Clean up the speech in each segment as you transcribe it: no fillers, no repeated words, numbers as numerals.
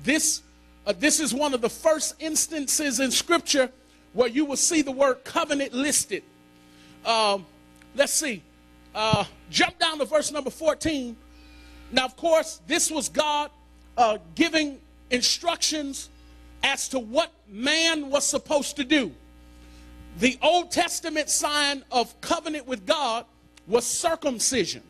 this is one of the first instances in Scripture where you will see the word covenant listed. Let's see. Jump down to verse number 14. Now, of course, this was God giving instructions as to what man was supposed to do. The Old Testament sign of covenant with God was circumcision.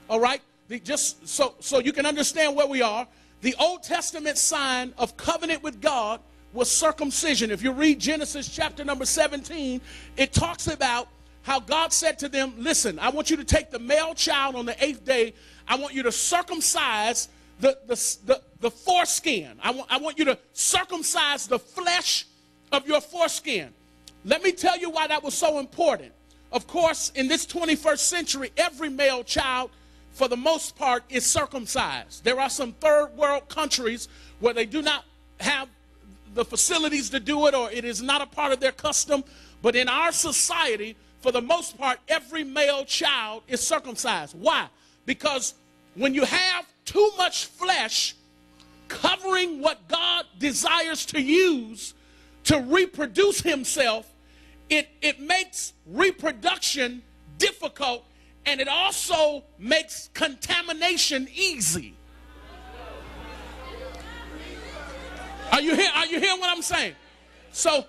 All right? Just so you can understand where we are, the Old Testament sign of covenant with God was circumcision. If you read Genesis chapter number 17, it talks about how God said to them, listen, I want you to take the male child on the 8th day. I want you to circumcise the foreskin. I want you to circumcise the flesh of your foreskin. Let me tell you why that was so important. Of course, in this 21st century, every male child, for the most part, is circumcised. There are some third world countries where they do not have the facilities to do it, or it is not a part of their custom. But in our society, for the most part, every male child is circumcised. Why? Because when you have too much flesh covering what God desires to use to reproduce himself, it makes reproduction difficult, and it also makes contamination easy. Are you hearing what I'm saying? So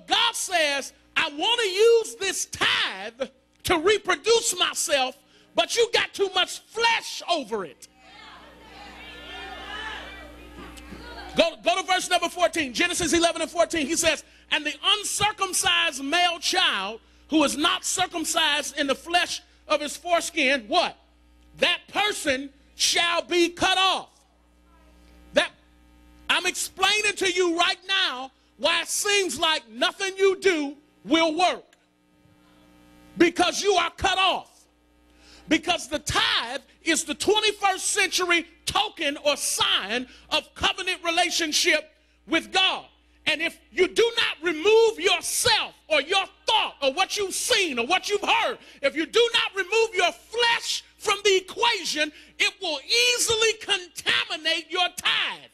God says, I want to use this tithe to reproduce myself, but you got too much flesh over it. Go to verse number 14, Genesis 11 and 14. He says, and the uncircumcised male child who is not circumcised in the flesh of his foreskin, what? That person shall be cut off. That I'm explaining to you right now why it seems like nothing you do will work. Because you are cut off. Because the tithe is the 21st century token or sign of covenant relationship with God. And if you do not remove yourself or your thought or what you've seen or what you've heard, if you do not remove your flesh from the equation, it will easily contaminate your tithe.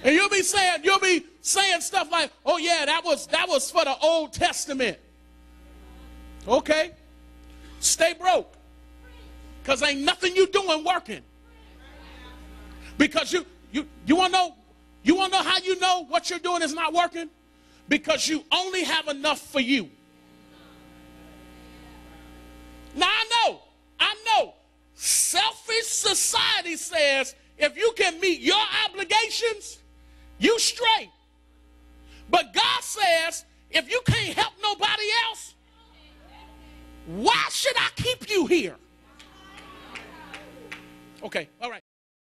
And you'll be saying stuff like, oh yeah, that was for the Old Testament. Okay, stay broke, because ain't nothing you doing working. Because you want to know how you know what you're doing is not working? Because you only have enough for you. Now I know selfish society says if you can meet your obligations, you straight. But God says if you can't help nobody else, why should I keep you here? Okay, all right.